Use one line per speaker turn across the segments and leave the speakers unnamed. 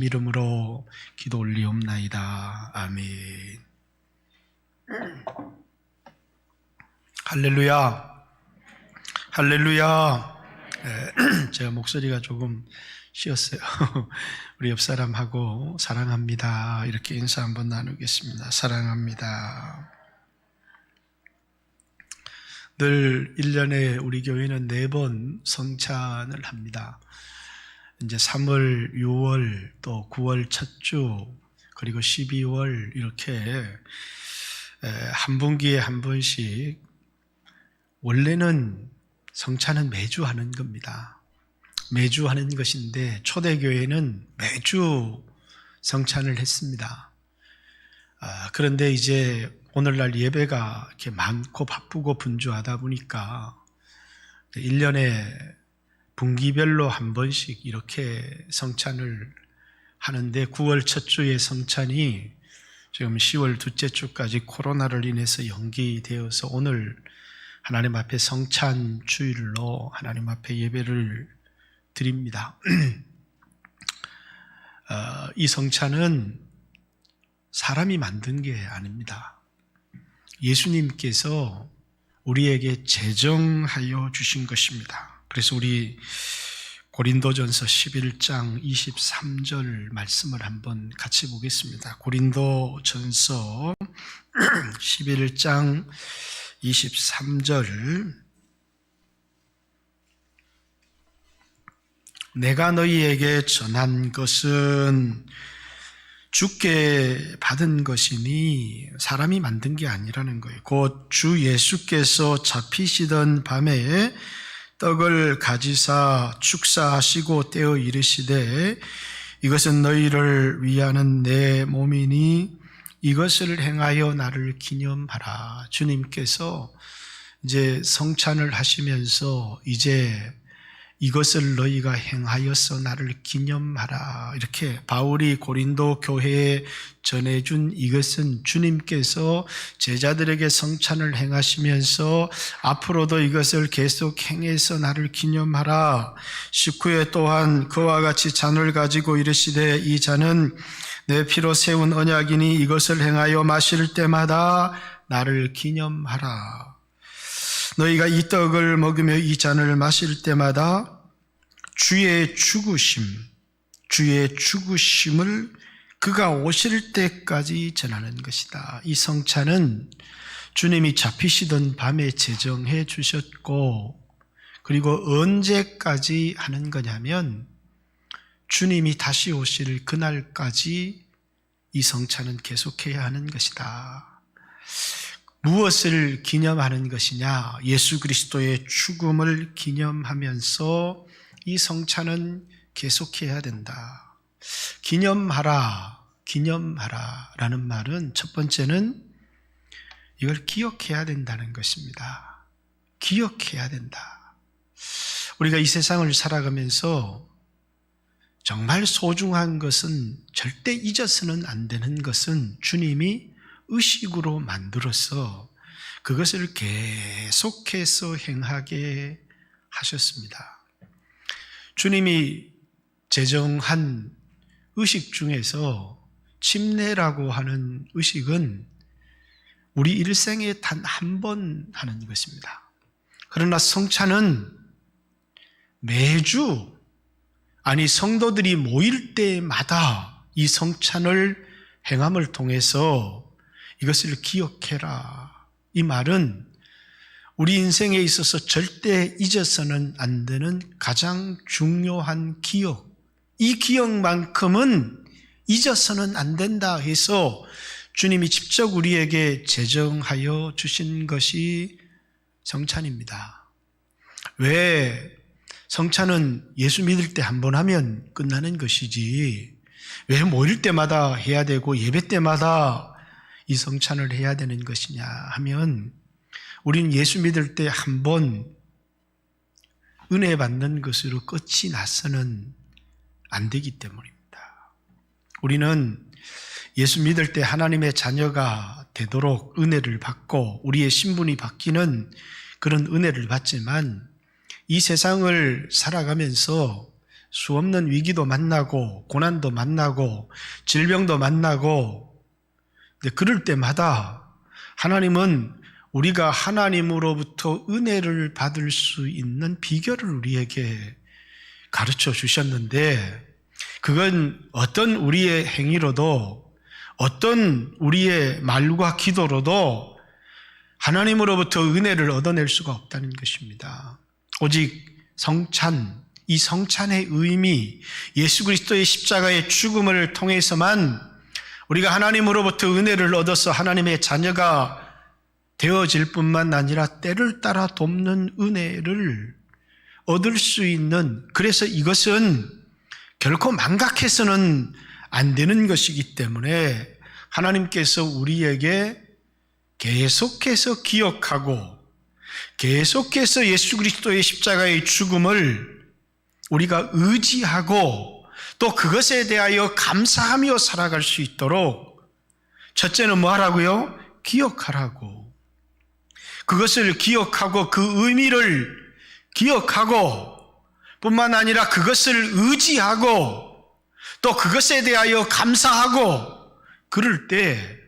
이름으로 기도 올리옵나이다. 아멘. 할렐루야. 할렐루야. 제가 목소리가 조금 쉬었어요. 우리 옆 사람하고 사랑합니다 이렇게 인사 한번 나누겠습니다. 사랑합니다. 늘 1년에 우리 교회는 4번 성찬을 합니다. 이제 3월, 6월, 또 9월 첫 주, 그리고 12월 이렇게 한 분기에 한 번씩, 원래는 성찬은 매주 하는 겁니다. 매주 하는 것인데 초대교회는 매주 성찬을 했습니다. 그런데 이제 오늘날 예배가 이렇게 많고 바쁘고 분주하다 보니까 1년에 분기별로 한 번씩 이렇게 성찬을 하는데 9월 첫 주의 성찬이 지금 10월 둘째 주까지 코로나를 인해서 연기되어서 오늘 하나님 앞에 성찬 주일로 하나님 앞에 예배를 드립니다. 이 성찬은 사람이 만든 게 아닙니다. 예수님께서 우리에게 제정하여 주신 것입니다. 그래서 우리 고린도전서 11장 23절 말씀을 한번 같이 보겠습니다. 고린도전서 11장 23절. 내가 너희에게 전한 것은 주께 받은 것이니 사람이 만든 게 아니라는 거예요. 곧 주 예수께서 잡히시던 밤에 떡을 가지사 축사하시고 떼어 이르시되 이것은 너희를 위하는 내 몸이니 이것을 행하여 나를 기념하라. 주님께서 이제 성찬을 하시면서 이제 이것을 너희가 행하여서 나를 기념하라. 이렇게 바울이 고린도 교회에 전해준 이것은 주님께서 제자들에게 성찬을 행하시면서 앞으로도 이것을 계속 행해서 나를 기념하라. 19회 또한 그와 같이 잔을 가지고 이르시되 이 잔은 내 피로 세운 언약이니 이것을 행하여 마실 때마다 나를 기념하라. 너희가 이 떡을 먹으며 이 잔을 마실 때마다 주의 죽으심을 그가 오실 때까지 전하는 것이다. 이 성찬은 주님이 잡히시던 밤에 제정해 주셨고, 그리고 언제까지 하는 거냐면 주님이 다시 오실 그날까지 이 성찬은 계속해야 하는 것이다. 무엇을 기념하는 것이냐? 예수 그리스도의 죽음을 기념하면서 이 성찬은 계속해야 된다. 기념하라 라는 말은 첫 번째는 이걸 기억해야 된다는 것입니다. 기억해야 된다. 우리가 이 세상을 살아가면서 정말 소중한 것은, 절대 잊어서는 안 되는 것은 주님이 의식으로 만들어서 그것을 계속해서 행하게 하셨습니다. 주님이 제정한 의식 중에서 침례라고 하는 의식은 우리 일생에 단 한 번 하는 것입니다. 그러나 성찬은 매주, 아니 성도들이 모일 때마다 이 성찬을 행함을 통해서 이것을 기억해라. 이 말은 우리 인생에 있어서 절대 잊어서는 안 되는 가장 중요한 기억, 이 기억만큼은 잊어서는 안 된다 해서 주님이 직접 우리에게 제정하여 주신 것이 성찬입니다. 왜? 성찬은 예수 믿을 때 한 번 하면 끝나는 것이지 왜 모일 때마다 해야 되고 예배 때마다 이 성찬을 해야 되는 것이냐 하면, 우리는 예수 믿을 때 한 번 은혜 받는 것으로 끝이 나서는 안 되기 때문입니다. 우리는 예수 믿을 때 하나님의 자녀가 되도록 은혜를 받고 우리의 신분이 바뀌는 그런 은혜를 받지만, 이 세상을 살아가면서 수없는 위기도 만나고 고난도 만나고 질병도 만나고, 근데 그럴 때마다 하나님은 우리가 하나님으로부터 은혜를 받을 수 있는 비결을 우리에게 가르쳐 주셨는데, 그건 어떤 우리의 행위로도 어떤 우리의 말과 기도로도 하나님으로부터 은혜를 얻어낼 수가 없다는 것입니다. 오직 성찬, 이 성찬의 의미, 예수 그리스도의 십자가의 죽음을 통해서만 우리가 하나님으로부터 은혜를 얻어서 하나님의 자녀가 되어질 뿐만 아니라 때를 따라 돕는 은혜를 얻을 수 있는, 그래서 이것은 결코 망각해서는 안 되는 것이기 때문에 하나님께서 우리에게 계속해서 기억하고 계속해서 예수 그리스도의 십자가의 죽음을 우리가 의지하고 또 그것에 대하여 감사하며 살아갈 수 있도록, 첫째는 뭐 하라고요? 기억하라고. 그것을 기억하고 그 의미를 기억하고 뿐만 아니라 그것을 의지하고 또 그것에 대하여 감사하고, 그럴 때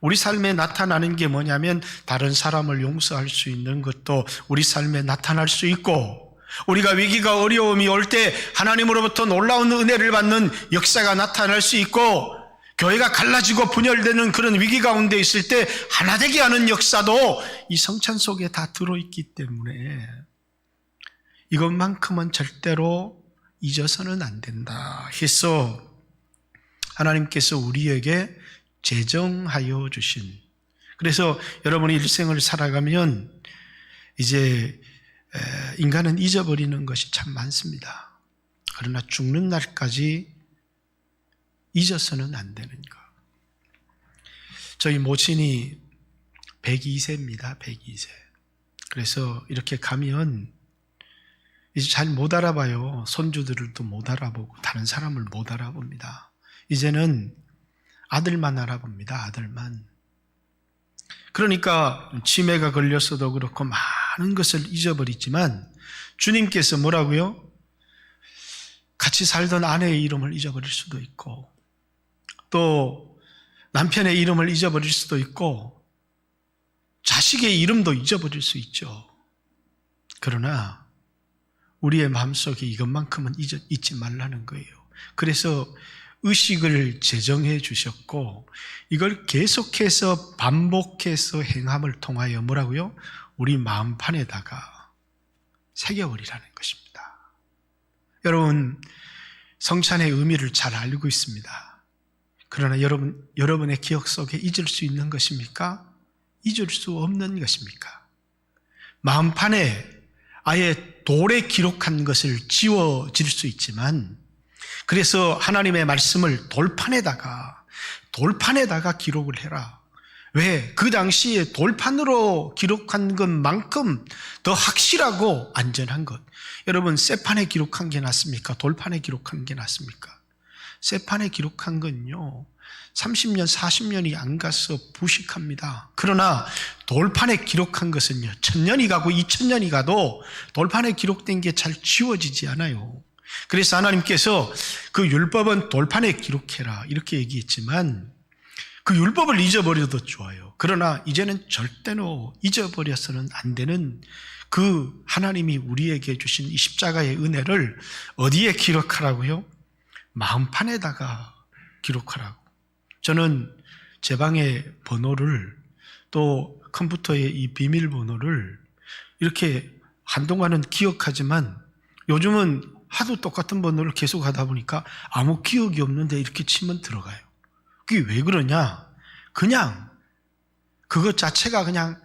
우리 삶에 나타나는 게 뭐냐면 다른 사람을 용서할 수 있는 것도 우리 삶에 나타날 수 있고, 우리가 위기가 어려움이 올 때 하나님으로부터 놀라운 은혜를 받는 역사가 나타날 수 있고, 교회가 갈라지고 분열되는 그런 위기 가운데 있을 때 하나 되게 하는 역사도 이 성찬 속에 다 들어있기 때문에 이것만큼은 절대로 잊어서는 안 된다 해서 하나님께서 우리에게 제정하여 주신, 그래서 여러분이 일생을 살아가면 이제 인간은 잊어버리는 것이 참 많습니다. 그러나 죽는 날까지 잊어서는 안 되는 것. 저희 모친이 102세입니다. 102세. 그래서 이렇게 가면 이제 잘 못 알아봐요. 손주들도 못 알아보고 다른 사람을 못 알아봅니다. 이제는 아들만 알아봅니다. 아들만. 그러니까 치매가 걸렸어도 그렇고 많은 것을 잊어버리지만 주님께서 뭐라고요? 같이 살던 아내의 이름을 잊어버릴 수도 있고 또 남편의 이름을 잊어버릴 수도 있고 자식의 이름도 잊어버릴 수 있죠. 그러나 우리의 마음속에 이것만큼은 잊지 말라는 거예요. 그래서 의식을 제정해 주셨고 이걸 계속해서 반복해서 행함을 통하여 뭐라고요? 우리 마음판에다가 새겨버리라는 것입니다. 여러분, 성찬의 의미를 잘 알고 있습니다. 그러나 여러분의 기억 속에 잊을 수 있는 것입니까? 잊을 수 없는 것입니까? 마음판에 아예 돌에 기록한 것을 지워질 수 있지만, 그래서 하나님의 말씀을 돌판에다가 기록을 해라. 왜? 그 당시에 돌판으로 기록한 것만큼 더 확실하고 안전한 것. 여러분, 쇠판에 기록한 게 낫습니까? 돌판에 기록한 게 낫습니까? 쇠판에 기록한 건요 30년, 40년이 안 가서 부식합니다. 그러나 돌판에 기록한 것은요 1000년이 가고 2000년이 가도 돌판에 기록된 게 잘 지워지지 않아요. 그래서 하나님께서 그 율법은 돌판에 기록해라 이렇게 얘기했지만 그 율법을 잊어버려도 좋아요. 그러나 이제는 절대로 잊어버려서는 안 되는 그 하나님이 우리에게 주신 이 십자가의 은혜를 어디에 기록하라고요? 마음판에다가 기록하라고. 저는 제 방의 번호를 또 컴퓨터의 이 비밀번호를 이렇게 한동안은 기억하지만 요즘은 하도 똑같은 번호를 계속 하다 보니까 아무 기억이 없는데 이렇게 치면 들어가요. 그게 왜 그러냐? 그냥 그것 자체가 그냥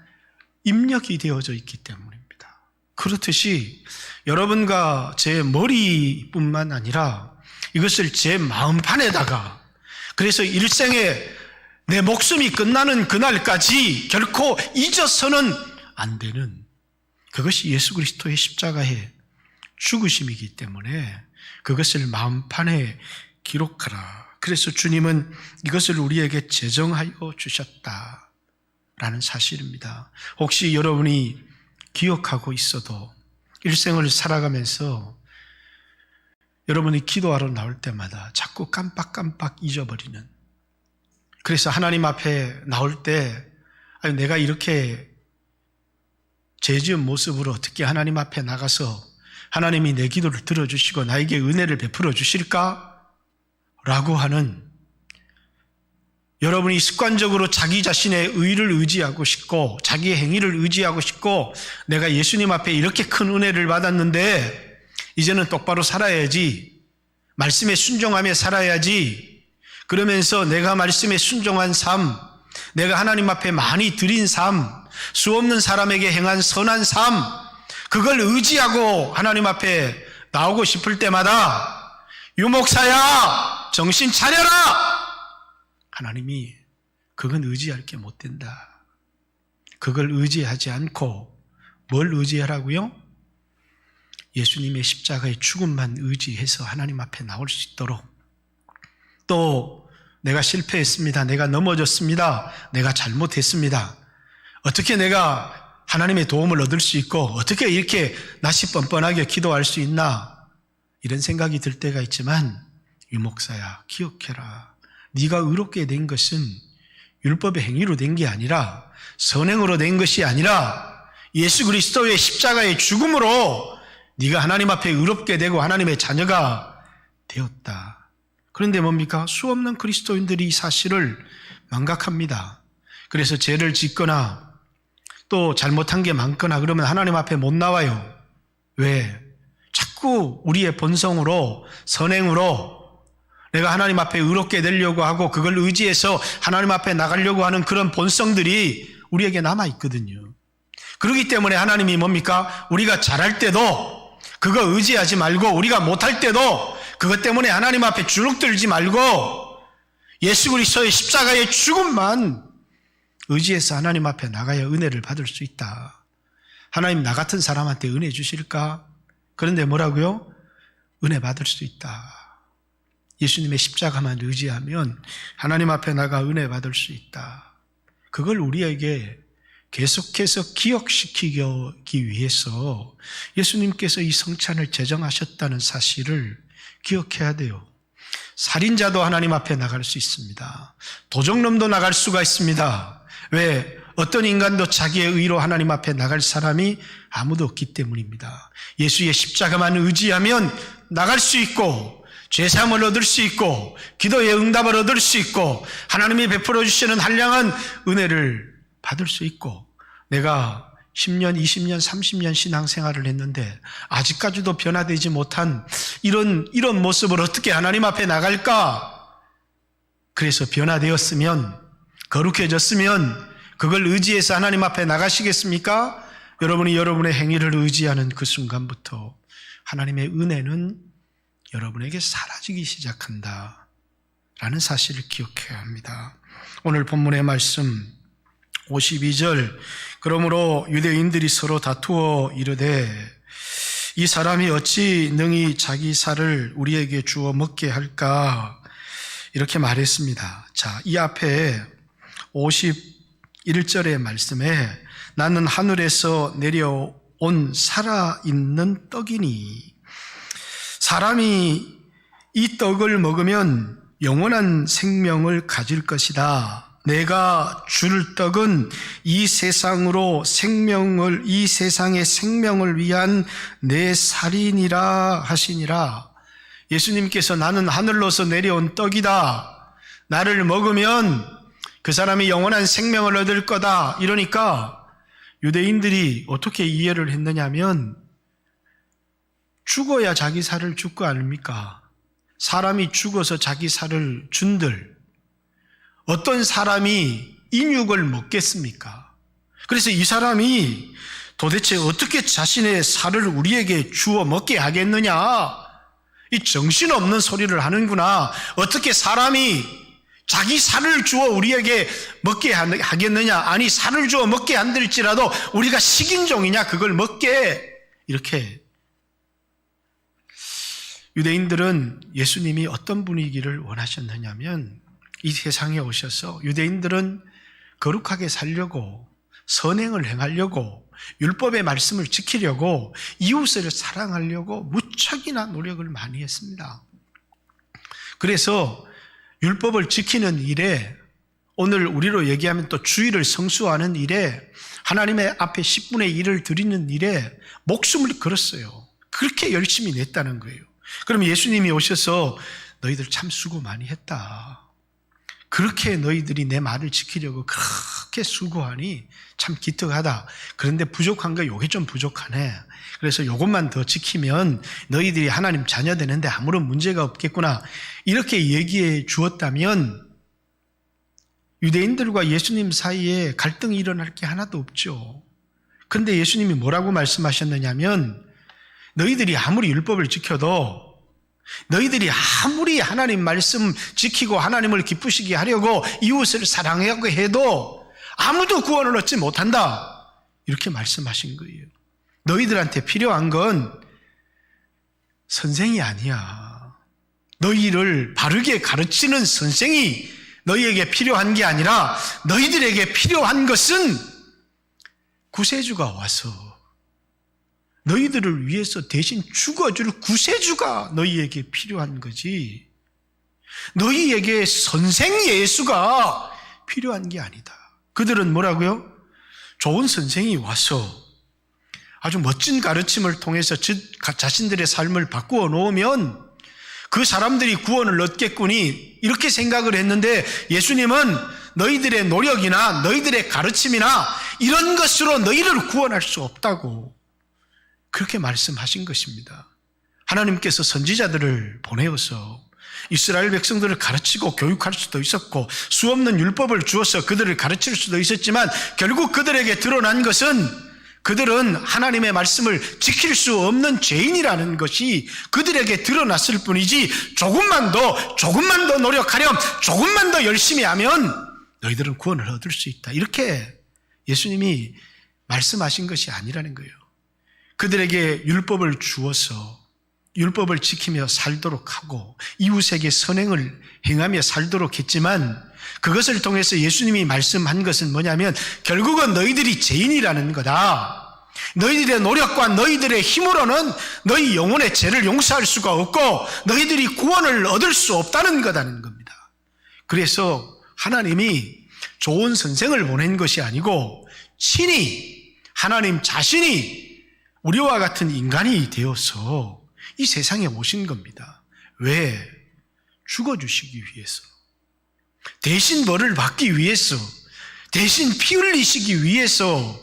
입력이 되어져 있기 때문입니다. 그렇듯이 여러분과 제 머리뿐만 아니라 이것을 제 마음판에다가, 그래서 일생에 내 목숨이 끝나는 그날까지 결코 잊어서는 안 되는 그것이 예수 그리스도의 십자가의 죽으심이기 때문에 그것을 마음판에 기록하라. 그래서 주님은 이것을 우리에게 제정하여 주셨다라는 사실입니다. 혹시 여러분이 기억하고 있어도 일생을 살아가면서 여러분이 기도하러 나올 때마다 자꾸 깜빡깜빡 잊어버리는, 그래서 하나님 앞에 나올 때 아니, 내가 이렇게 죄 지은 모습으로 어떻게 하나님 앞에 나가서 하나님이 내 기도를 들어주시고 나에게 은혜를 베풀어 주실까? 라고 하는, 여러분이 습관적으로 자기 자신의 의를 의지하고 싶고 자기의 행위를 의지하고 싶고 내가 예수님 앞에 이렇게 큰 은혜를 받았는데 이제는 똑바로 살아야지, 말씀에 순종하며 살아야지, 그러면서 내가 말씀에 순종한 삶, 내가 하나님 앞에 많이 드린 삶, 수없는 사람에게 행한 선한 삶, 그걸 의지하고 하나님 앞에 나오고 싶을 때마다 유목사야 정신 차려라! 하나님이 그건 의지할 게 못 된다. 그걸 의지하지 않고 뭘 의지하라고요? 예수님의 십자가의 죽음만 의지해서 하나님 앞에 나올 수 있도록, 또 내가 실패했습니다. 내가 넘어졌습니다. 내가 잘못했습니다. 어떻게 내가 하나님의 도움을 얻을 수 있고 어떻게 이렇게 낯이 뻔뻔하게 기도할 수 있나, 이런 생각이 들 때가 있지만 유목사야 기억해라. 네가 의롭게 된 것은 율법의 행위로 된 게 아니라 선행으로 된 것이 아니라 예수 그리스도의 십자가의 죽음으로 네가 하나님 앞에 의롭게 되고 하나님의 자녀가 되었다. 그런데 뭡니까? 수없는 그리스도인들이 이 사실을 망각합니다. 그래서 죄를 짓거나 또 잘못한 게 많거나 그러면 하나님 앞에 못 나와요. 왜? 자꾸 우리의 본성으로, 선행으로 내가 하나님 앞에 의롭게 되려고 하고 그걸 의지해서 하나님 앞에 나가려고 하는 그런 본성들이 우리에게 남아있거든요. 그렇기 때문에 하나님이 뭡니까? 우리가 잘할 때도 그거 의지하지 말고, 우리가 못할 때도 그것 때문에 하나님 앞에 주눅들지 말고 예수 그리스도의 십자가의 죽음만 의지해서 하나님 앞에 나가야 은혜를 받을 수 있다. 하나님 나 같은 사람한테 은혜 주실까? 그런데 뭐라고요? 은혜 받을 수 있다. 예수님의 십자가만 의지하면 하나님 앞에 나가 은혜 받을 수 있다. 그걸 우리에게 계속해서 기억시키기 위해서 예수님께서 이 성찬을 제정하셨다는 사실을 기억해야 돼요. 살인자도 하나님 앞에 나갈 수 있습니다. 도적놈도 나갈 수가 있습니다. 왜? 어떤 인간도 자기의 의로 하나님 앞에 나갈 사람이 아무도 없기 때문입니다. 예수의 십자가만 의지하면 나갈 수 있고 죄사함을 얻을 수 있고 기도의 응답을 얻을 수 있고 하나님이 베풀어 주시는 한량한 은혜를 받을 수 있고, 내가 10년, 20년, 30년 신앙생활을 했는데 아직까지도 변화되지 못한 이런 모습을 어떻게 하나님 앞에 나갈까? 그래서 변화되었으면, 거룩해졌으면 그걸 의지해서 하나님 앞에 나가시겠습니까? 여러분이 여러분의 행위를 의지하는 그 순간부터 하나님의 은혜는 여러분에게 사라지기 시작한다 라는 사실을 기억해야 합니다. 오늘 본문의 말씀 52절, 그러므로 유대인들이 서로 다투어 이르되 이 사람이 어찌 능히 자기 살을 우리에게 주어 먹게 할까, 이렇게 말했습니다. 자, 이 앞에 51절의 말씀에 나는 하늘에서 내려온 살아있는 떡이니 사람이 이 떡을 먹으면 영원한 생명을 가질 것이다. 내가 줄 떡은 이 세상의 생명을 위한 내 살이니라 하시니라. 예수님께서 나는 하늘로서 내려온 떡이다. 나를 먹으면 그 사람이 영원한 생명을 얻을 거다. 이러니까 유대인들이 어떻게 이해를 했느냐면, 죽어야 자기 살을 줄 거 아닙니까? 사람이 죽어서 자기 살을 준들 어떤 사람이 인육을 먹겠습니까? 그래서 이 사람이 도대체 어떻게 자신의 살을 우리에게 주어 먹게 하겠느냐? 이 정신없는 소리를 하는구나. 어떻게 사람이 자기 살을 주어 우리에게 먹게 하겠느냐? 아니, 살을 주어 먹게 안 될지라도 우리가 식인종이냐? 그걸 먹게. 이렇게 유대인들은 예수님이 어떤 분위기를 원하셨느냐면, 이 세상에 오셔서 유대인들은 거룩하게 살려고, 선행을 행하려고, 율법의 말씀을 지키려고 이웃을 사랑하려고 무척이나 노력을 많이 했습니다. 그래서 율법을 지키는 일에, 오늘 우리로 얘기하면 또 주일을 성수하는 일에, 하나님의 앞에 10분의 1을 드리는 일에 목숨을 걸었어요. 그렇게 열심히 냈다는 거예요. 그럼 예수님이 오셔서 너희들 참 수고 많이 했다. 그렇게 너희들이 내 말을 지키려고 그렇게 수고하니 참 기특하다. 그런데 부족한 거 요게 좀 부족하네. 그래서 요것만 더 지키면 너희들이 하나님 자녀 되는데 아무런 문제가 없겠구나. 이렇게 얘기해 주었다면 유대인들과 예수님 사이에 갈등이 일어날 게 하나도 없죠. 그런데 예수님이 뭐라고 말씀하셨느냐면 너희들이 아무리 율법을 지켜도, 너희들이 아무리 하나님 말씀 지키고 하나님을 기쁘시게 하려고 이웃을 사랑하고 해도 아무도 구원을 얻지 못한다. 이렇게 말씀하신 거예요. 너희들한테 필요한 건 선생이 아니야. 너희를 바르게 가르치는 선생이 너희에게 필요한 게 아니라 너희들에게 필요한 것은 구세주가 와서 너희들을 위해서 대신 죽어줄 구세주가 너희에게 필요한 거지, 너희에게 선생 예수가 필요한 게 아니다. 그들은 뭐라고요? 좋은 선생이 와서 아주 멋진 가르침을 통해서 자신들의 삶을 바꾸어 놓으면 그 사람들이 구원을 얻겠구니 이렇게 생각을 했는데, 예수님은 너희들의 노력이나 너희들의 가르침이나 이런 것으로 너희를 구원할 수 없다고 그렇게 말씀하신 것입니다. 하나님께서 선지자들을 보내어서 이스라엘 백성들을 가르치고 교육할 수도 있었고 수없는 율법을 주어서 그들을 가르칠 수도 있었지만 결국 그들에게 드러난 것은 그들은 하나님의 말씀을 지킬 수 없는 죄인이라는 것이 그들에게 드러났을 뿐이지, 조금만 더 노력하렴, 조금만 더 열심히 하면 너희들은 구원을 얻을 수 있다. 이렇게 예수님이 말씀하신 것이 아니라는 거예요. 그들에게 율법을 주어서 율법을 지키며 살도록 하고 이웃에게 선행을 행하며 살도록 했지만, 그것을 통해서 예수님이 말씀한 것은 뭐냐면 결국은 너희들이 죄인이라는 거다. 너희들의 노력과 너희들의 힘으로는 너희 영혼의 죄를 용서할 수가 없고 너희들이 구원을 얻을 수 없다는 거다는 겁니다. 그래서 하나님이 좋은 선생을 보낸 것이 아니고 친히 하나님 자신이 우리와 같은 인간이 되어서 이 세상에 오신 겁니다. 왜? 죽어주시기 위해서, 대신 벌을 받기 위해서, 대신 피 흘리시기 위해서.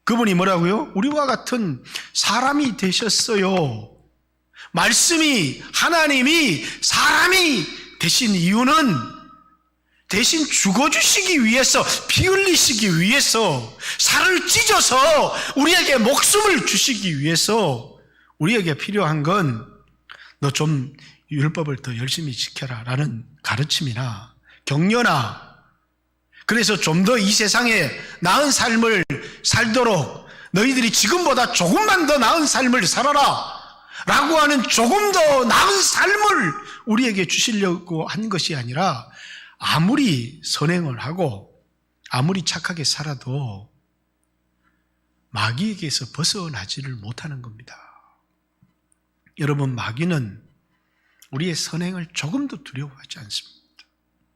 그분이 뭐라고요? 우리와 같은 사람이 되셨어요. 말씀이, 하나님이 사람이 되신 이유는 대신 죽어주시기 위해서, 피 흘리시기 위해서, 살을 찢어서 우리에게 목숨을 주시기 위해서. 우리에게 필요한 건 너 좀 율법을 더 열심히 지켜라 라는 가르침이나 격려나, 그래서 좀 더 이 세상에 나은 삶을 살도록 너희들이 지금보다 조금만 더 나은 삶을 살아라 라고 하는 조금 더 나은 삶을 우리에게 주시려고 한 것이 아니라, 아무리 선행을 하고 아무리 착하게 살아도 마귀에게서 벗어나지를 못하는 겁니다. 여러분, 마귀는 우리의 선행을 조금도 두려워하지 않습니다.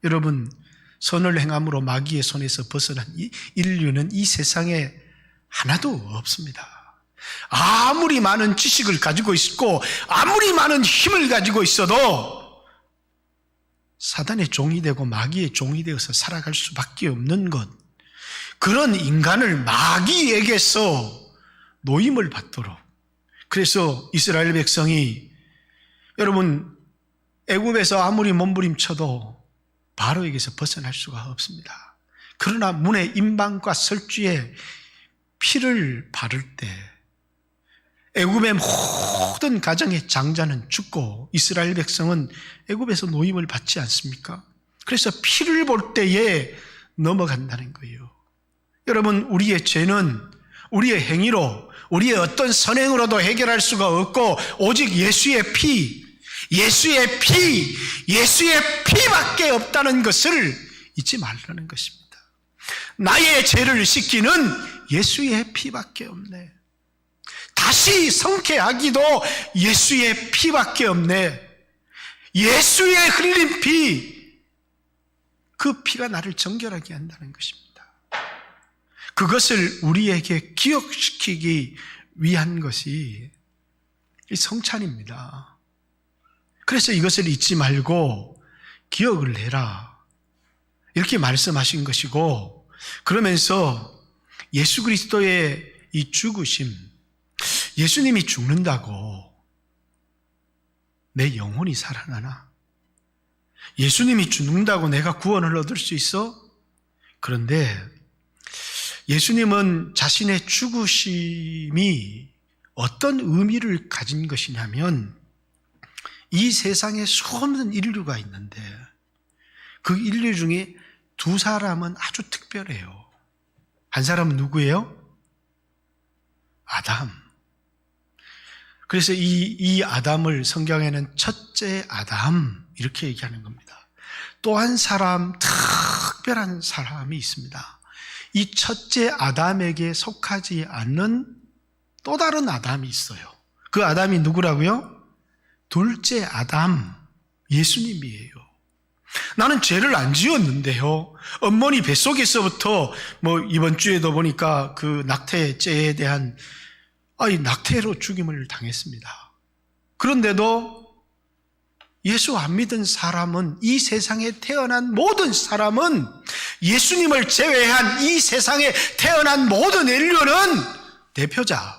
여러분, 선을 행함으로 마귀의 손에서 벗어난 인류는 이 세상에 하나도 없습니다. 아무리 많은 지식을 가지고 있고 아무리 많은 힘을 가지고 있어도 사단의 종이 되고 마귀의 종이 되어서 살아갈 수밖에 없는 것, 그런 인간을 마귀에게서 노임을 받도록. 그래서 이스라엘 백성이, 여러분, 애굽에서 아무리 몸부림쳐도 바로에게서 벗어날 수가 없습니다. 그러나 문의 임방과 설주에 피를 바를 때 애굽의 모든 가정의 장자는 죽고 이스라엘 백성은 애굽에서 노임을 받지 않습니까? 그래서 피를 볼 때에 넘어간다는 거예요. 여러분, 우리의 죄는 우리의 행위로, 우리의 어떤 선행으로도 해결할 수가 없고 오직 예수의 피밖에 없다는 것을 잊지 말라는 것입니다. 나의 죄를 씻기는 예수의 피밖에 없네. 다시 성케하기도 예수의 피밖에 없네. 예수의 흘린 피, 그 피가 나를 정결하게 한다는 것입니다. 그것을 우리에게 기억시키기 위한 것이 이 성찬입니다. 그래서 이것을 잊지 말고 기억을 해라, 이렇게 말씀하신 것이고, 그러면서 예수 그리스도의 이 죽으심, 예수님이 죽는다고 내 영혼이 살아나나? 예수님이 죽는다고 내가 구원을 얻을 수 있어? 그런데 예수님은 자신의 죽으심이 어떤 의미를 가진 것이냐면, 이 세상에 수없는 인류가 있는데 그 인류 중에 두 사람은 아주 특별해요. 한 사람은 누구예요? 아담. 그래서 이 아담을 성경에는 첫째 아담 이렇게 얘기하는 겁니다. 또 한 사람, 특별한 사람이 있습니다. 이 첫째 아담에게 속하지 않는 또 다른 아담이 있어요. 그 아담이 누구라고요? 둘째 아담, 예수님이에요. 나는 죄를 안 지었는데요, 어머니 뱃속에서부터 이번 주에도 보니까 그 낙태죄에 대한 낙태로 죽임을 당했습니다. 그런데도 예수 안 믿은 사람은, 이 세상에 태어난 모든 사람은, 예수님을 제외한 이 세상에 태어난 모든 인류는 대표자,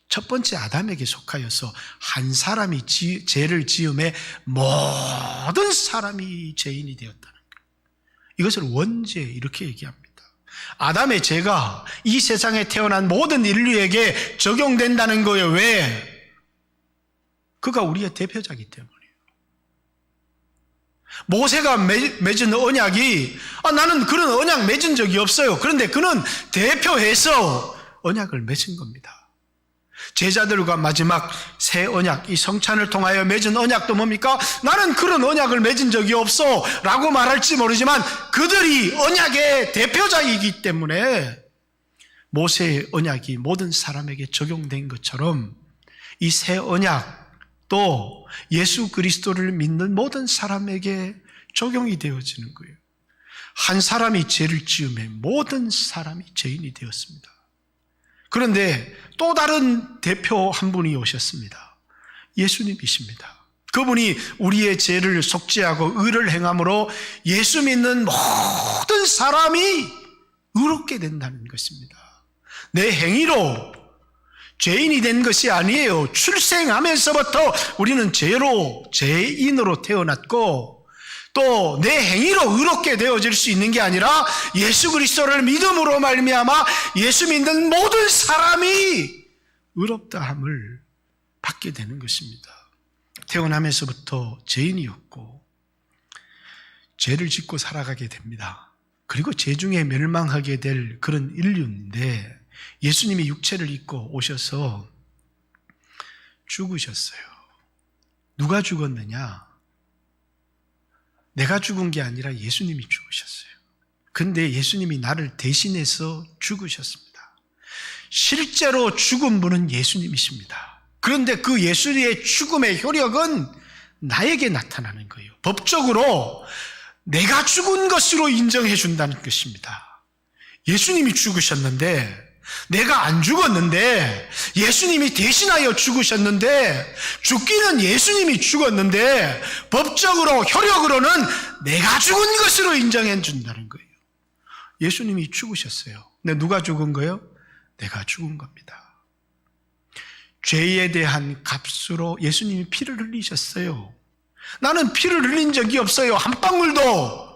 첫 번째 아담에게 속하여서 한 사람이 죄를 지음에 모든 사람이 죄인이 되었다는 거예요. 이것을 원죄 이렇게 얘기합니다. 아담의 죄가 이 세상에 태어난 모든 인류에게 적용된다는 거예요. 왜? 그가 우리의 대표자이기 때문이에요. 모세가 맺은 언약이, 나는 그런 언약 맺은 적이 없어요. 그런데 그는 대표해서 언약을 맺은 겁니다. 제자들과 마지막 새 언약, 이 성찬을 통하여 맺은 언약도 뭡니까? 나는 그런 언약을 맺은 적이 없어 라고 말할지 모르지만 그들이 언약의 대표자이기 때문에 모세의 언약이 모든 사람에게 적용된 것처럼 이 새 언약도 예수 그리스도를 믿는 모든 사람에게 적용이 되어지는 거예요. 한 사람이 죄를 지음에 모든 사람이 죄인이 되었습니다. 그런데 또 다른 대표 한 분이 오셨습니다. 예수님이십니다. 그분이 우리의 죄를 속죄하고 의를 행함으로 예수 믿는 모든 사람이 의롭게 된다는 것입니다. 내 행위로 죄인이 된 것이 아니에요. 출생하면서부터 우리는 죄인으로 태어났고, 또 내 행위로 의롭게 되어질 수 있는 게 아니라 예수 그리스도를 믿음으로 말미암아 예수 믿는 모든 사람이 의롭다함을 받게 되는 것입니다. 태어나면서부터 죄인이었고 죄를 짓고 살아가게 됩니다. 그리고 죄 중에 멸망하게 될 그런 인류인데, 예수님이 육체를 입고 오셔서 죽으셨어요. 누가 죽었느냐? 내가 죽은 게 아니라 예수님이 죽으셨어요. 근데 예수님이 나를 대신해서 죽으셨습니다. 실제로 죽은 분은 예수님이십니다. 그런데 그 예수님의 죽음의 효력은 나에게 나타나는 거예요. 법적으로 내가 죽은 것으로 인정해 준다는 것입니다. 예수님이 죽으셨는데, 내가 안 죽었는데, 예수님이 대신하여 죽으셨는데, 죽기는 예수님이 죽었는데 법적으로, 효력으로는 내가 죽은 것으로 인정해 준다는 거예요. 예수님이 죽으셨어요. 근데 누가 죽은 거예요? 내가 죽은 겁니다. 죄에 대한 값으로 예수님이 피를 흘리셨어요. 나는 피를 흘린 적이 없어요. 한 방울도.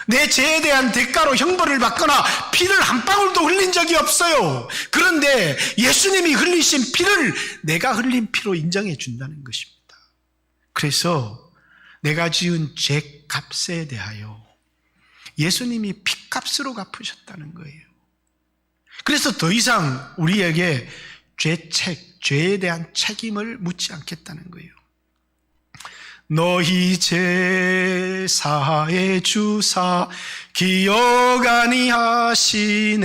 내 죄에 대한 대가로 형벌을 받거나 피를 한 방울도 흘린 적이 없어요. 그런데 예수님이 흘리신 피를 내가 흘린 피로 인정해 준다는 것입니다. 그래서 내가 지은 죄 값에 대하여 예수님이 피값으로 갚으셨다는 거예요. 그래서 더 이상 우리에게 죄에 대한 책임을 묻지 않겠다는 거예요. 너희 제사의 주사 기억 아니하시네.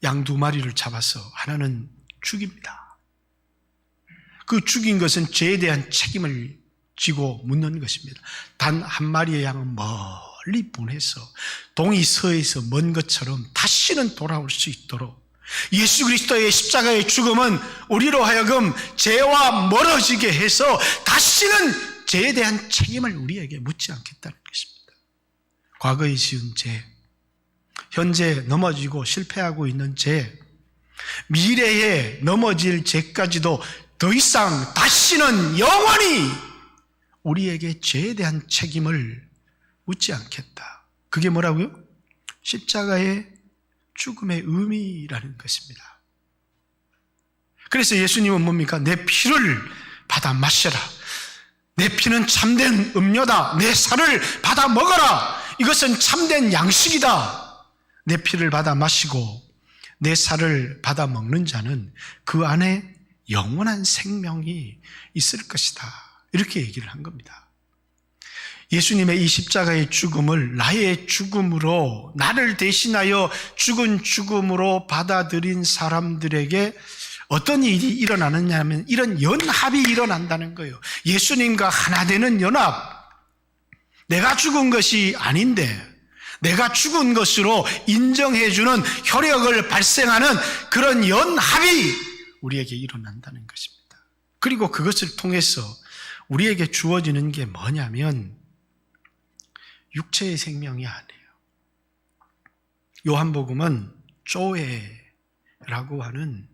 양 2마리를 잡아서 하나는 죽입니다. 그 죽인 것은 죄에 대한 책임을 지고 묻는 것입니다. 단 1마리의 양은 멀리 보내서 동이서에서 먼 것처럼 다시는 돌아올 수 있도록 예수 그리스도의 십자가의 죽음은 우리로 하여금 죄와 멀어지게 해서 다시는 죄에 대한 책임을 우리에게 묻지 않겠다는 것입니다. 과거에 지은 죄, 현재 넘어지고 실패하고 있는 죄, 미래에 넘어질 죄까지도 더 이상 다시는 영원히 우리에게 죄에 대한 책임을 묻지 않겠다. 그게 뭐라고요? 십자가의 죽음의 의미라는 것입니다. 그래서 예수님은 뭡니까? 내 피를 받아 마셔라. 내 피는 참된 음료다. 내 살을 받아 먹어라. 이것은 참된 양식이다. 내 피를 받아 마시고 내 살을 받아 먹는 자는 그 안에 영원한 생명이 있을 것이다. 이렇게 얘기를 한 겁니다. 예수님의 이 십자가의 죽음을 나의 죽음으로, 나를 대신하여 죽은 죽음으로 받아들인 사람들에게 어떤 일이 일어나느냐 하면 이런 연합이 일어난다는 거예요. 예수님과 하나 되는 연합. 내가 죽은 것이 아닌데 내가 죽은 것으로 인정해주는 혈액을 발생하는 그런 연합이 우리에게 일어난다는 것입니다. 그리고 그것을 통해서 우리에게 주어지는 게 뭐냐면 육체의 생명이 아니에요. 요한복음은 조에라고 하는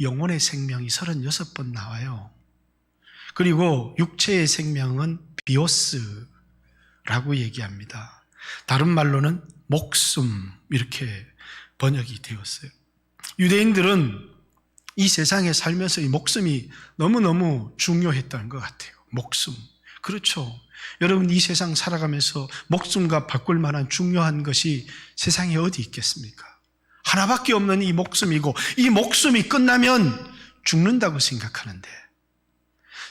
영혼의 생명이 36번 나와요. 그리고 육체의 생명은 비오스라고 얘기합니다. 다른 말로는 목숨, 이렇게 번역이 되었어요. 유대인들은 이 세상에 살면서 이 목숨이 너무너무 중요했다는 것 같아요. 목숨. 그렇죠. 여러분, 이 세상 살아가면서 목숨과 바꿀 만한 중요한 것이 세상에 어디 있겠습니까? 하나밖에 없는 이 목숨이고, 이 목숨이 끝나면 죽는다고 생각하는데,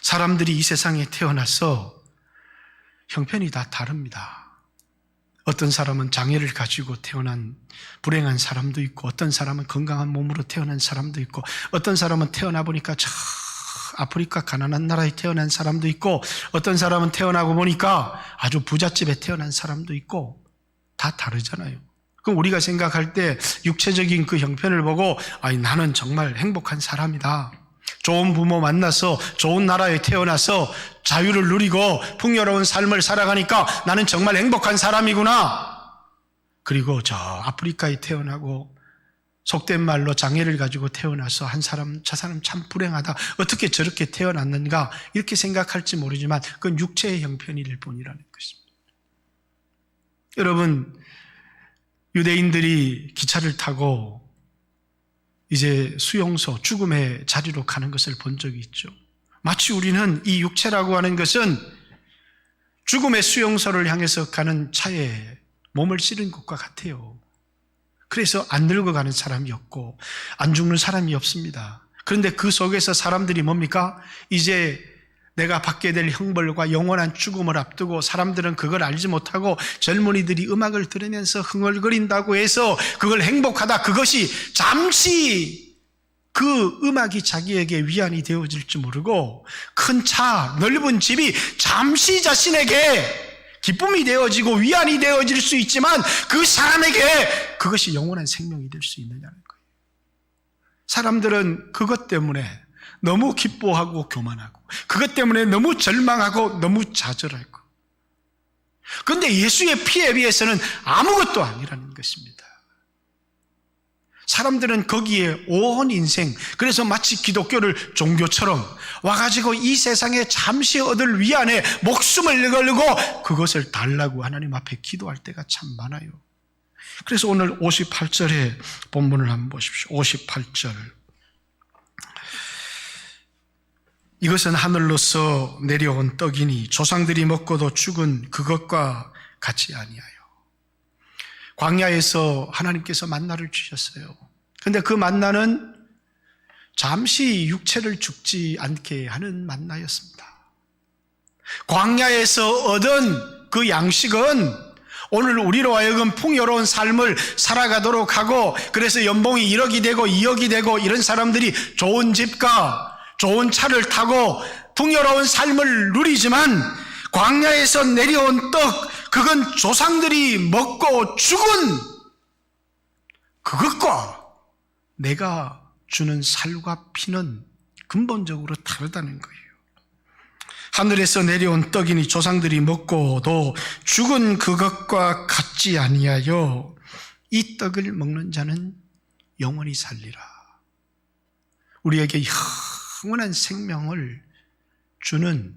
사람들이 이 세상에 태어나서 형편이 다 다릅니다. 어떤 사람은 장애를 가지고 태어난 불행한 사람도 있고, 어떤 사람은 건강한 몸으로 태어난 사람도 있고, 어떤 사람은 태어나 보니까 저 아프리카 가난한 나라에 태어난 사람도 있고, 어떤 사람은 태어나고 보니까 아주 부잣집에 태어난 사람도 있고, 다 다르잖아요. 그럼 우리가 생각할 때 육체적인 그 형편을 보고, 아니, 나는 정말 행복한 사람이다. 좋은 부모 만나서 좋은 나라에 태어나서 자유를 누리고 풍요로운 삶을 살아가니까 나는 정말 행복한 사람이구나. 그리고 저 아프리카에 태어나고 속된 말로 장애를 가지고 태어나서 저 사람 참 불행하다. 어떻게 저렇게 태어났는가? 이렇게 생각할지 모르지만 그건 육체의 형편일 뿐이라는 것입니다. 여러분, 유대인들이 기차를 타고 이제 수용소, 죽음의 자리로 가는 것을 본 적이 있죠. 마치 우리는 이 육체라고 하는 것은 죽음의 수용소를 향해서 가는 차에 몸을 실은 것과 같아요. 그래서 안 늙어가는 사람이 없고 안 죽는 사람이 없습니다. 그런데 그 속에서 사람들이 뭡니까? 이제 내가 받게 될 형벌과 영원한 죽음을 앞두고 사람들은 그걸 알지 못하고 젊은이들이 음악을 들으면서 흥얼거린다고 해서 그걸 행복하다, 그것이 잠시 그 음악이 자기에게 위안이 되어질지 모르고 큰 차, 넓은 집이 잠시 자신에게 기쁨이 되어지고 위안이 되어질 수 있지만 그 사람에게 그것이 영원한 생명이 될 수 있느냐는 거예요. 사람들은 그것 때문에 너무 기뻐하고 교만하고, 그것 때문에 너무 절망하고 너무 좌절하고, 그런데 예수의 피에 비해서는 아무것도 아니라는 것입니다. 사람들은 거기에 온 인생, 그래서 마치 기독교를 종교처럼 와가지고 이 세상에 잠시 얻을 위안에 목숨을 걸고 그것을 달라고 하나님 앞에 기도할 때가 참 많아요. 그래서 오늘 58절의 본문을 한번 보십시오. 58절. 이것은 하늘로서 내려온 떡이니 조상들이 먹고도 죽은 그것과 같이 아니하여. 광야에서 하나님께서 만나를 주셨어요. 그런데 그 만나는 잠시 육체를 죽지 않게 하는 만나였습니다. 광야에서 얻은 그 양식은 오늘 우리로 하여금 풍요로운 삶을 살아가도록 하고, 그래서 연봉이 1억이 되고 2억이 되고 이런 사람들이 좋은 집과 좋은 차를 타고 풍요로운 삶을 누리지만, 광야에서 내려온 떡, 그건 조상들이 먹고 죽은 그것과 내가 주는 살과 피는 근본적으로 다르다는 거예요. 하늘에서 내려온 떡이니 조상들이 먹고도 죽은 그것과 같지 아니하여 이 떡을 먹는 자는 영원히 살리라. 우리에게 영원한 생명을 주는,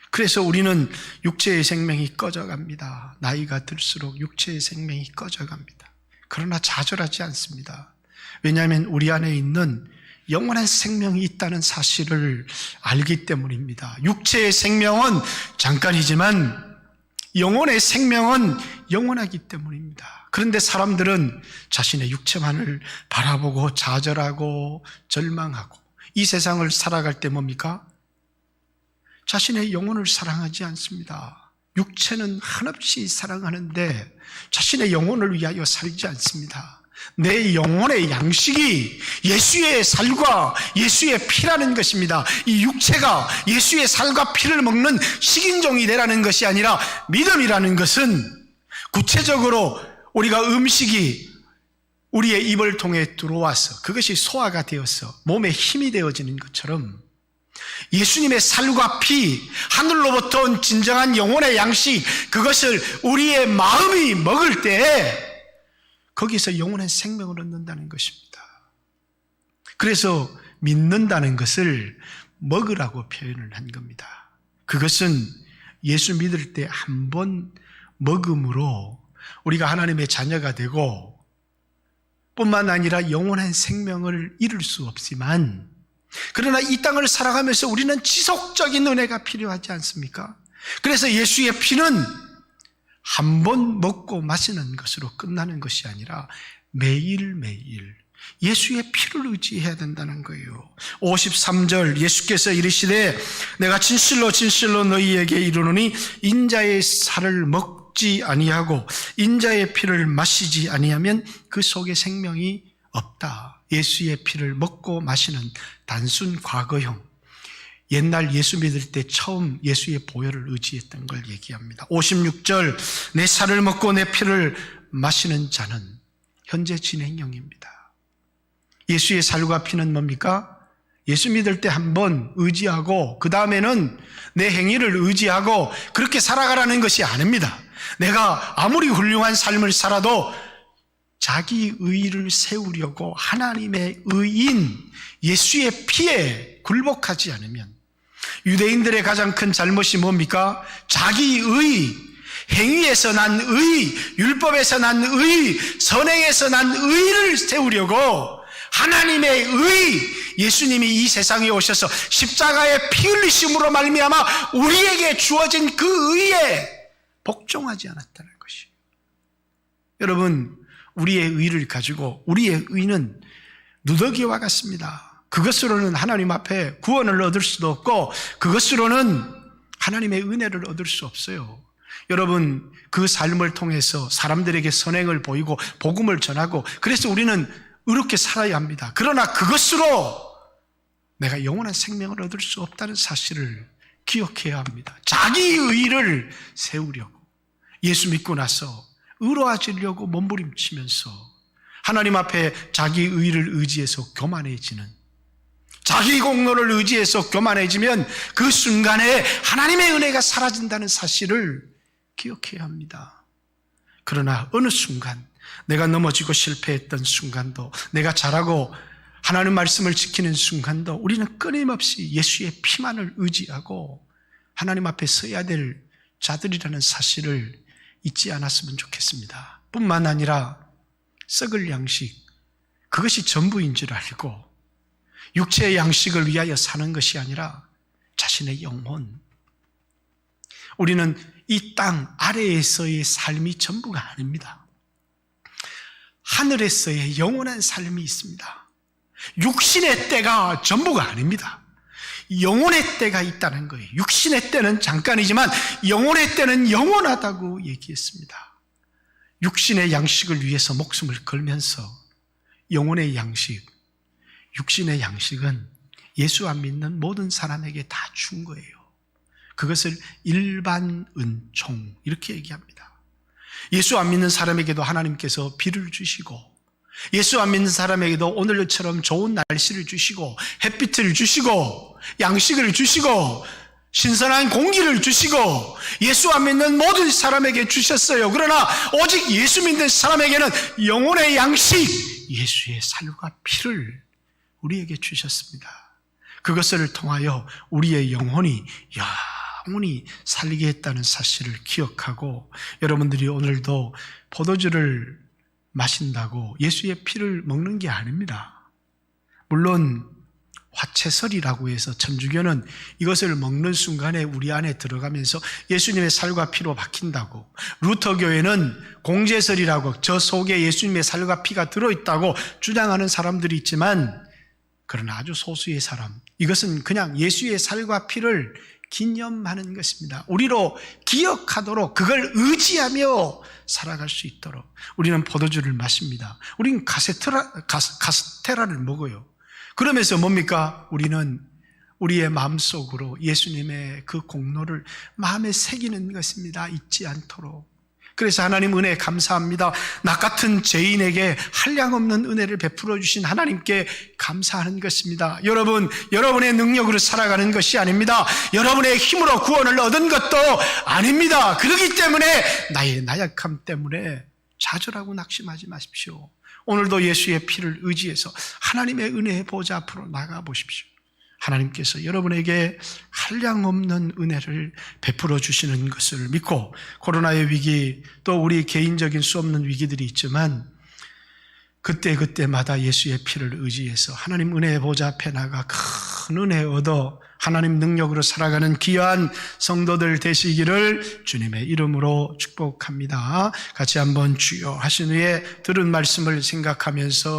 그래서 우리는 육체의 생명이 꺼져갑니다. 나이가 들수록 육체의 생명이 꺼져갑니다. 그러나 좌절하지 않습니다. 왜냐하면 우리 안에 있는 영원한 생명이 있다는 사실을 알기 때문입니다. 육체의 생명은 잠깐이지만 영혼의 생명은 영원하기 때문입니다. 그런데 사람들은 자신의 육체만을 바라보고 좌절하고 절망하고, 이 세상을 살아갈 때 뭡니까? 자신의 영혼을 사랑하지 않습니다. 육체는 한없이 사랑하는데 자신의 영혼을 위하여 살지 않습니다. 내 영혼의 양식이 예수의 살과 예수의 피라는 것입니다. 이 육체가 예수의 살과 피를 먹는 식인종이 되라는 것이 아니라, 믿음이라는 것은 구체적으로 우리가 음식이 우리의 입을 통해 들어와서 그것이 소화가 되어서 몸에 힘이 되어지는 것처럼, 예수님의 살과 피, 하늘로부터 온 진정한 영혼의 양식, 그것을 우리의 마음이 먹을 때 거기서 영원한 생명을 얻는다는 것입니다. 그래서 믿는다는 것을 먹으라고 표현을 한 겁니다. 그것은 예수 믿을 때 한 번 먹음으로 우리가 하나님의 자녀가 되고, 뿐만 아니라 영원한 생명을 잃을 수 없지만, 그러나 이 땅을 살아가면서 우리는 지속적인 은혜가 필요하지 않습니까? 그래서 예수의 피는 한 번 먹고 마시는 것으로 끝나는 것이 아니라 매일매일 예수의 피를 의지해야 된다는 거예요. 53절 예수께서 이르시되 내가 진실로 진실로 너희에게 이르노니 인자의 살을 먹지 아니하고 인자의 피를 마시지 아니하면 그 속에 생명이 없다. 예수의 피를 먹고 마시는 단순 과거형, 옛날 예수 믿을 때 처음 예수의 보혈을 의지했던 걸 얘기합니다. 56절 내 살을 먹고 내 피를 마시는 자는 현재 진행형입니다. 예수의 살과 피는 뭡니까? 예수 믿을 때 한번 의지하고 그 다음에는 내 행위를 의지하고 그렇게 살아가라는 것이 아닙니다. 내가 아무리 훌륭한 삶을 살아도 자기 의의를 세우려고 하나님의 의인 예수의 피에 굴복하지 않으면, 유대인들의 가장 큰 잘못이 뭡니까? 자기 의, 행위에서 난 의, 율법에서 난 의, 선행에서 난 의를 세우려고 하나님의 의, 예수님이 이 세상에 오셔서 십자가의 피 흘리심으로 말미암아 우리에게 주어진 그 의에 복종하지 않았다는 것이에요. 여러분, 우리의 의를 가지고, 우리의 의는 누더기와 같습니다. 그것으로는 하나님 앞에 구원을 얻을 수도 없고 그것으로는 하나님의 은혜를 얻을 수 없어요. 여러분, 그 삶을 통해서 사람들에게 선행을 보이고 복음을 전하고, 그래서 우리는 의롭게 살아야 합니다. 그러나 그것으로 내가 영원한 생명을 얻을 수 없다는 사실을 기억해야 합니다. 자기 의를 세우려고, 예수 믿고 나서 의로워지려고 몸부림치면서 하나님 앞에 자기 의를 의지해서 교만해지는, 자기 공로를 의지해서 교만해지면 그 순간에 하나님의 은혜가 사라진다는 사실을 기억해야 합니다. 그러나 어느 순간, 내가 넘어지고 실패했던 순간도, 내가 잘하고 하나님 말씀을 지키는 순간도 우리는 끊임없이 예수의 피만을 의지하고 하나님 앞에 서야 될 자들이라는 사실을 잊지 않았으면 좋겠습니다. 뿐만 아니라 썩을 양식, 그것이 전부인 줄 알고 육체의 양식을 위하여 사는 것이 아니라 자신의 영혼, 우리는 이 땅 아래에서의 삶이 전부가 아닙니다. 하늘에서의 영원한 삶이 있습니다. 육신의 때가 전부가 아닙니다. 영혼의 때가 있다는 거예요. 육신의 때는 잠깐이지만 영혼의 때는 영원하다고 얘기했습니다. 육신의 양식을 위해서 목숨을 걸면서 영혼의 양식, 육신의 양식은 예수 안 믿는 모든 사람에게 다 준 거예요. 그것을 일반 은총 이렇게 얘기합니다. 예수 안 믿는 사람에게도 하나님께서 비를 주시고, 예수 안 믿는 사람에게도 오늘처럼 좋은 날씨를 주시고, 햇빛을 주시고, 양식을 주시고, 신선한 공기를 주시고, 예수 안 믿는 모든 사람에게 주셨어요. 그러나 오직 예수 믿는 사람에게는 영혼의 양식, 예수의 살과 피를 우리에게 주셨습니다. 그것을 통하여 우리의 영혼이 살게 했다는 사실을 기억하고, 여러분들이 오늘도 포도주를 마신다고 예수의 피를 먹는 게 아닙니다. 물론 화채설이라고 해서 천주교는 이것을 먹는 순간에 우리 안에 들어가면서 예수님의 살과 피로 바뀐다고, 루터교회는 공제설이라고 저 속에 예수님의 살과 피가 들어있다고 주장하는 사람들이 있지만, 그러나 아주 소수의 사람, 이것은 그냥 예수의 살과 피를 기념하는 것입니다. 우리로 기억하도록, 그걸 의지하며 살아갈 수 있도록 우리는 포도주를 마십니다. 우리는 카스테라를 먹어요. 그러면서 뭡니까? 우리는 우리의 마음속으로 예수님의 그 공로를 마음에 새기는 것입니다. 잊지 않도록. 그래서 하나님 은혜 감사합니다. 나 같은 죄인에게 한량없는 은혜를 베풀어 주신 하나님께 감사하는 것입니다. 여러분, 여러분의 능력으로 살아가는 것이 아닙니다. 여러분의 힘으로 구원을 얻은 것도 아닙니다. 그렇기 때문에 나의 나약함 때문에 좌절하고 낙심하지 마십시오. 오늘도 예수의 피를 의지해서 하나님의 은혜의 보좌 앞으로 나가 보십시오. 하나님께서 여러분에게 한량없는 은혜를 베풀어 주시는 것을 믿고, 코로나의 위기, 또 우리 개인적인 수 없는 위기들이 있지만 그때마다 예수의 피를 의지해서 하나님 은혜의 보좌 앞에 나가 큰 은혜 얻어 하나님 능력으로 살아가는 귀한 성도들 되시기를 주님의 이름으로 축복합니다. 같이 한번 주여 하신 후에 들은 말씀을 생각하면서